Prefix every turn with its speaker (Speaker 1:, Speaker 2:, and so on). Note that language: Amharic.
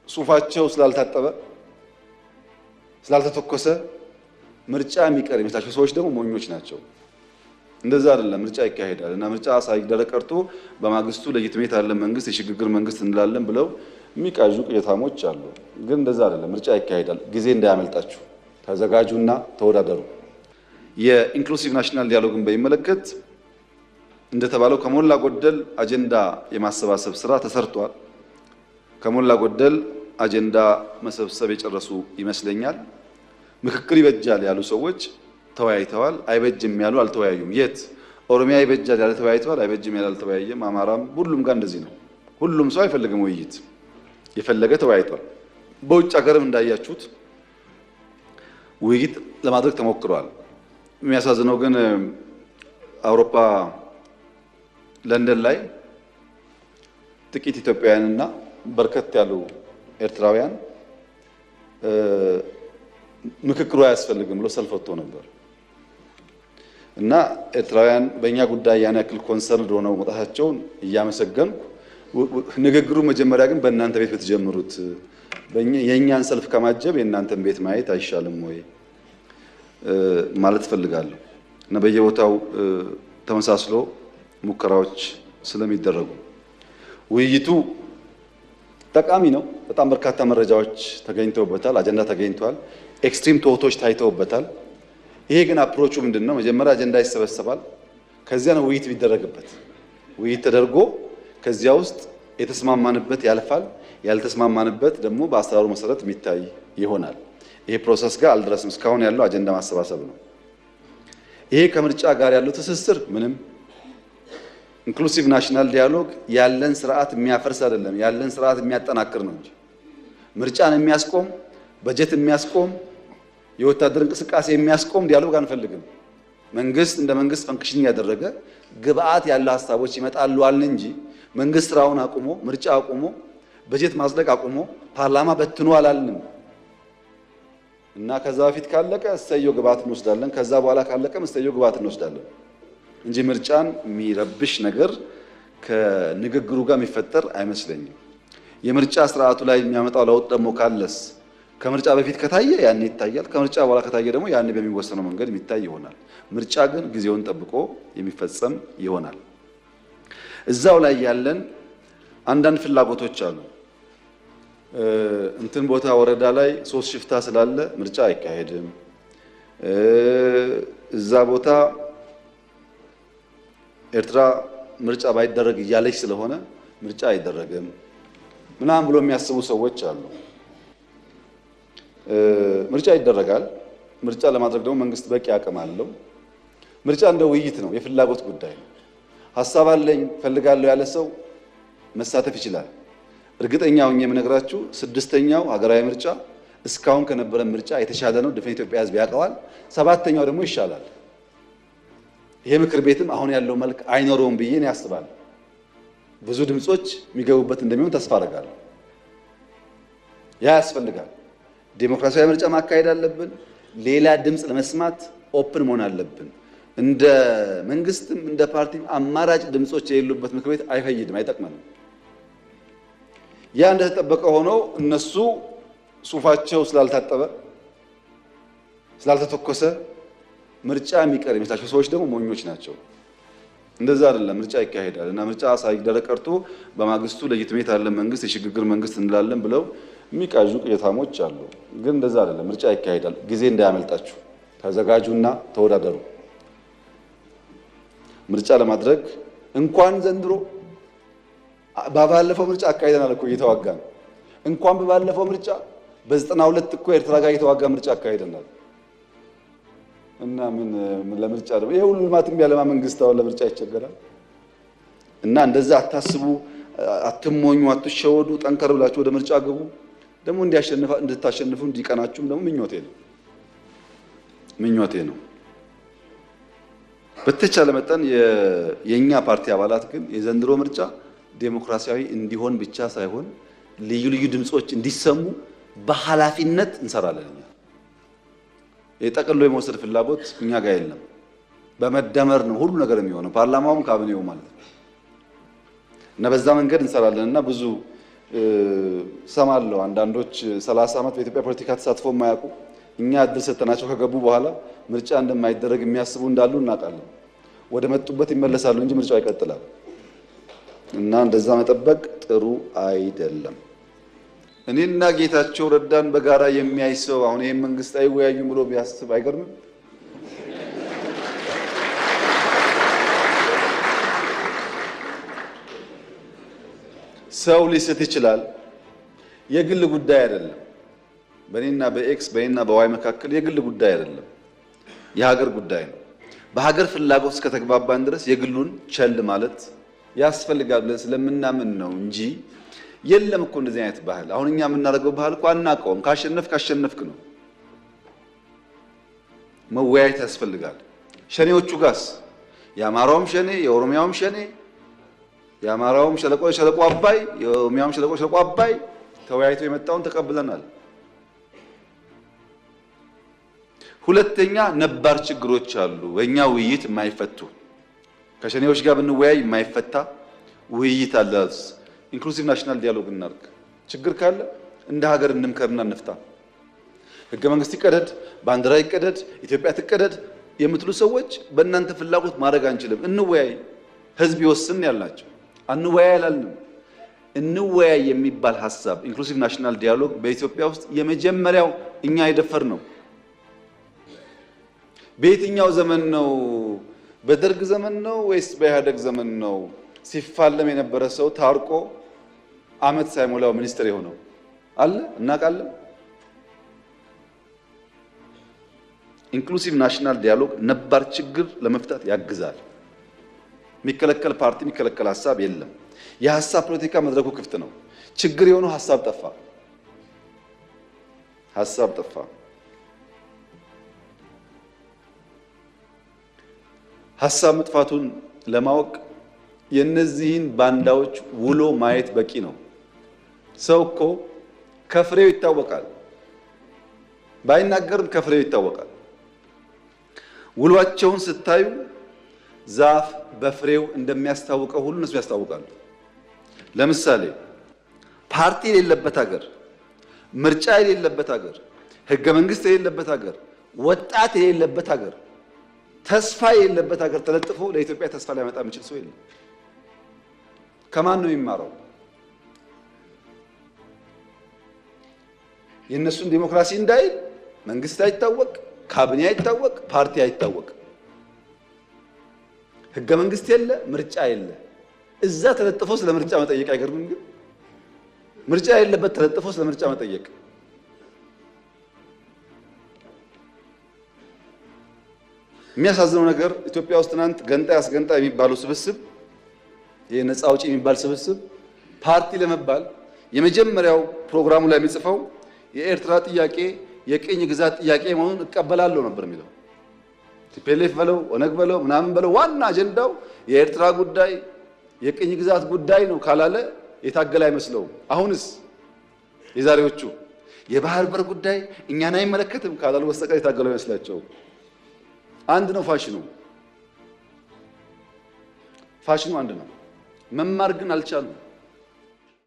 Speaker 1: ሱፋቸው ስላልታጠበ ስላልተተኮሰ ምርጫ የሚቀር የሚመስላቸው ሰዎች ደግሞ ሞኞች ናቸው። እንደዛ አይደለም። ምርጫ ይካሄዳል እና ምርጫ ሳይደረግ ቀርቶ በማግስቱ ለጅትሜት ያለ መንግስት የሽግግር መንግስት እንላለን ብለው የሚቃዡ ቅዠታሞች አሉ። ግን እንደዛ አይደለም። ምርጫ ይካሄዳል። ጊዜ እንዳያመልጣችሁ ተዘጋጁና ተወዳደሩ። የኢንክሉሲቭ ናሽናል ዲያሎግን በሚመለከት እንደተባለው ከሞላ ጎደል አጀንዳ የማሰባሰብ ስራ ተሰርቷል። ከሞላ ጎደል አጀንዳ መሰብሰብ የጨረሱ ይመስለኛል። ምክክር ይበጃል ያሉ ሰዎች ተወያይተዋል። አይበጅም ያሉ አልተወያዩም። የት ኦሮሚያ ይበጃል ያለ ተወያይተዋል። አይበጅም ያለ አልተወያየም። አማራም ሁሉም ጋር እንደዚህ ነው። ሁሉም ሰው አይፈልግም ውይይት፣ የፈለገ ተወያይቷል። በውጭ ሀገርም እንዳያችሁት ውይይት ለማድረግ ተሞክሯል። የሚያሳዝነው ግን አውሮፓ ለንደን ላይ ጥቂት ኢትዮጵያውያንና በርከት ያሉ ኤርትራውያን ምክክሩ አያስፈልግም ብሎ ሰልፍ ወጥቶ ነበር እና ኤርትራውያን በእኛ ጉዳይ ያን ያክል ኮንሰርን ሆነው መውጣታቸውን እያመሰገንኩ ንግግሩ መጀመሪያ ግን በእናንተ ቤት ብትጀምሩት የእኛን ሰልፍ ከማጀብ የእናንተን ቤት ማየት አይሻልም ወይ ማለት ፈልጋለሁ እና በየቦታው ተመሳስሎ ሙከራዎች ስለሚደረጉ ውይይቱ ጠቃሚ ነው። በጣም በርካታ መረጃዎች ተገኝተውበታል። አጀንዳ ተገኝቷል። ኤክስትሪም ቶቶች ታይተውበታል። ይሄ ግን አፕሮቹ ምንድነው? መጀመሪያ አጀንዳ ይሰበሰባል። ከዚያ ነው ውይይት ቢደረግበት። ውይይት ተደርጎ ከዚያ ውስጥ የተስማማንበት ያልፋል፣ ያልተስማማንበት ደግሞ በአሰራሩ መሰረት የሚታይ ይሆናል። ይሄ ፕሮሰስ ጋር አልደረስም። እስካሁን ያለው አጀንዳ ማሰባሰብ ነው። ይሄ ከምርጫ ጋር ያለው ትስስር ምንም ኢንክሉሲቭ ናሽናል ዲያሎግ ያለን ስርዓት የሚያፈርስ አይደለም፣ ያለን ስርዓት የሚያጠናክር ነው እንጂ ምርጫን የሚያስቆም በጀት የሚያስቆም የወታደር እንቅስቃሴ የሚያስቆም ዲያሎግ አንፈልግም። መንግስት እንደ መንግስት ፈንክሽን ያደረገ ግብአት ያለው ሀሳቦች ይመጣሉ አልን እንጂ መንግስት ስራውን አቁሞ ምርጫ አቁሞ በጀት ማጽደቅ አቁሞ ፓርላማ በትኖ አላልንም። እና ከዛ በፊት ካለቀ እሰየው ግብአት እንወስዳለን፣ ከዛ በኋላ ካለቀም እሰየው ግብአት እንወስዳለን እንጂ ምርጫን የሚረብሽ ነገር ከንግግሩ ጋር የሚፈጠር አይመስለኝም። የምርጫ ስርዓቱ ላይ የሚያመጣው ለውጥ ደግሞ ካለስ ከምርጫ በፊት ከታየ ያኔ ይታያል፣ ከምርጫ በኋላ ከታየ ደግሞ ያኔ በሚወሰነው መንገድ የሚታይ ይሆናል። ምርጫ ግን ጊዜውን ጠብቆ የሚፈጸም ይሆናል። እዛው ላይ ያለን አንዳንድ ፍላጎቶች አሉ። እንትን ቦታ ወረዳ ላይ 3 ሽፍታ ስላለ ምርጫ አይካሄድም፣ እዛ ቦታ ኤርትራ ምርጫ ባይደረግ እያለች ስለሆነ ምርጫ አይደረግም ምናምን ብሎ የሚያስቡ ሰዎች አሉ። ምርጫ ይደረጋል። ምርጫ ለማድረግ ደግሞ መንግስት በቂ አቅም አለው። ምርጫ እንደ ውይይት ነው፣ የፍላጎት ጉዳይ ነው። ሀሳብ አለኝ ፈልጋለሁ ያለ ሰው መሳተፍ ይችላል። እርግጠኛ ሆኜ የምነግራችሁ 6ኛው ሀገራዊ ምርጫ እስካሁን ከነበረ ምርጫ የተሻለ ነው። ድፍን ኢትዮጵያ ሕዝብ ያውቀዋል። 7ኛው ደግሞ ይሻላል። ይሄ ምክር ቤትም አሁን ያለው መልክ አይኖረውም ብዬ ነው ያስባል። ብዙ ድምጾች የሚገቡበት እንደሚሆን ተስፋ አደርጋለሁ። ያ ያስፈልጋል። ዴሞክራሲያዊ ምርጫ ማካሄድ አለብን። ሌላ ድምጽ ለመስማት ኦፕን መሆን አለብን። እንደ መንግስትም እንደ ፓርቲም አማራጭ ድምጾች የሌሉበት ምክር ቤት አይፈይድም፣ አይጠቅመንም። ያ እንደተጠበቀ ሆኖ እነሱ ሱፋቸው ስላልታጠበ ስላልተተኮሰ ምርጫ የሚቀር የሚመስላቸው ሰዎች ደግሞ ሞኞች ናቸው። እንደዛ አይደለም። ምርጫ ይካሄዳል እና ምርጫ ሳይደረግ ቀርቶ በማግስቱ ለጅትሜት ያለ መንግስት የሽግግር መንግስት እንላለን ብለው የሚቃዡ ቅዠታሞች አሉ። ግን እንደዛ አይደለም። ምርጫ ይካሄዳል። ጊዜ እንዳያመልጣችሁ ተዘጋጁና ተወዳደሩ። ምርጫ ለማድረግ እንኳን ዘንድሮ ባለፈው ምርጫ አካሄደናል እኮ እየተዋጋን እንኳን በባለፈው ምርጫ በ92 እኮ ኤርትራ ጋር እየተዋጋ ምርጫ አካሄደናል። እና ምን ለምርጫ ደግሞ ይሄ ሁሉ ልማትም ያለማ መንግስት አሁን ለምርጫ ይቸገራል። እና እንደዛ አታስቡ፣ አትሞኙ፣ አትሸወዱ። ጠንከር ብላችሁ ወደ ምርጫ ግቡ። ደግሞ እንድታሸንፉ እንዲቀናችሁም ደግሞ ምኞቴ ነው። በተቻለ መጠን የኛ ፓርቲ አባላት ግን የዘንድሮ ምርጫ ዴሞክራሲያዊ እንዲሆን ብቻ ሳይሆን ልዩ ልዩ ድምጾች እንዲሰሙ በኃላፊነት እንሰራለን። የጠቅሎ የመውሰድ ፍላጎት እኛ ጋር የለም። በመደመር ነው ሁሉ ነገር የሚሆነው፣ ፓርላማውም ካቢኔው ማለት ነው። እና በዛ መንገድ እንሰራለን እና ብዙ ሰማለሁ አንዳንዶች 30 ዓመት በኢትዮጵያ ፖለቲካ ተሳትፎ የማያውቁ እኛ እድል ሰጠናቸው ከገቡ በኋላ ምርጫ እንደማይደረግ የሚያስቡ እንዳሉ እናውቃለን። ወደ መጡበት ይመለሳሉ እንጂ ምርጫው ይቀጥላል እና እንደዛ መጠበቅ ጥሩ አይደለም። እኔና ጌታቸው ረዳን በጋራ የሚያይ ሰው አሁን ይሄን መንግስት አይወያዩም ብሎ ቢያስብ አይገርምም? ሰው ሊስት ይችላል። የግል ጉዳይ አይደለም። በእኔና በኤክስ በእኔና በዋይ መካከል የግል ጉዳይ አይደለም፣ የሀገር ጉዳይ ነው። በሀገር ፍላጎት እስከተግባባን ድረስ የግሉን ቸል ማለት ያስፈልጋል ብለን ስለምናምን ነው እንጂ የለም እኮ እንደዚህ አይነት ባህል። አሁን እኛ የምናደርገው ባህል እኮ አናውቀውም። ካሸነፍክ ነው። መወያየት ያስፈልጋል። ሸኔዎቹ ጋስ የአማራውም ሸኔ የኦሮሚያውም ሸኔ የአማራውም ሸለቆ አባይ የኦሮሚያውም ሸለቆ አባይ ተወያይቶ የመጣውን ተቀብለናል። ሁለተኛ ነባር ችግሮች አሉ በእኛ ውይይት የማይፈቱ ከሸኔዎች ጋር ብንወያይ የማይፈታ ውይይት አለ። ኢንክሉሲቭ ናሽናል ዲያሎግ እናድርግ። ችግር ካለ እንደ ሀገር እንምከርና እንፍታ። ህገ መንግስት ይቀደድ፣ ባንዲራ ይቀደድ፣ ኢትዮጵያ ትቀደድ የምትሉ ሰዎች በእናንተ ፍላጎት ማድረግ አንችልም። እንወያይ፣ ህዝብ ይወስን ያልናቸው አንወያይ አላልንም። እንወያይ የሚባል ሐሳብ ኢንክሉሲቭ ናሽናል ዲያሎግ በኢትዮጵያ ውስጥ የመጀመሪያው እኛ የደፈር ነው። በየትኛው ዘመን ነው? በደርግ ዘመን ነው ወይስ በኢህአደግ ዘመን ነው? ሲፋለም የነበረ ሰው ታርቆ አመት ሳይሞላው ሚኒስትር የሆነው አለ እናውቃለን። ኢንክሉሲቭ ናሽናል ዲያሎግ ነባር ችግር ለመፍታት ያግዛል። የሚከለከል ፓርቲ የሚከለከል ሐሳብ የለም። የሐሳብ ፖለቲካ መድረኩ ክፍት ነው። ችግር የሆነው ሐሳብ ጠፋ። ሐሳብ መጥፋቱን ለማወቅ የነዚህን ባንዳዎች ውሎ ማየት በቂ ነው። ሰው እኮ ከፍሬው ይታወቃል። ባይናገርም ከፍሬው ይታወቃል። ውሏቸውን ስታዩ ዛፍ በፍሬው እንደሚያስታውቀው ሁሉ እነሱ ያስታውቃሉ። ለምሳሌ ፓርቲ የሌለበት ሀገር፣ ምርጫ የሌለበት ሀገር፣ ህገ መንግስት የሌለበት ሀገር፣ ወጣት የሌለበት ሀገር፣ ተስፋ የሌለበት ሀገር ተለጥፎ ለኢትዮጵያ ተስፋ ሊያመጣ የሚችል ሰው የለም። ከማን ነው የሚማረው? የእነሱን ዲሞክራሲ እንዳይል መንግስት አይታወቅ፣ ካቢኔ አይታወቅ፣ ፓርቲ አይታወቅ፣ ህገ መንግስት የለ፣ ምርጫ የለ። እዛ ተለጥፎ ስለ ምርጫ መጠየቅ አይገርምም? ግን ምርጫ የሌለበት ተለጥፎ ስለ ምርጫ መጠየቅ የሚያሳዝነው ነገር ኢትዮጵያ ውስጥ ትናንት ገንጣይ አስገንጣይ የሚባለው ስብስብ የነፃ አውጪ የሚባል ስብስብ ፓርቲ ለመባል የመጀመሪያው ፕሮግራሙ ላይ የሚጽፈው የኤርትራ ጥያቄ የቅኝ ግዛት ጥያቄ መሆኑን እቀበላለሁ ነበር የሚለው። ቲፒኤልኤፍ በለው ኦነግ በለው ምናምን በለው ዋና አጀንዳው የኤርትራ ጉዳይ የቅኝ ግዛት ጉዳይ ነው ካላለ የታገለ አይመስለውም። አሁንስ የዛሬዎቹ የባህር በር ጉዳይ እኛን አይመለከትም ካላሉ በስተቀር የታገለው አይመስላቸውም። አንድ ነው ፋሽኑ አንድ ነው። መማር ግን አልቻሉም።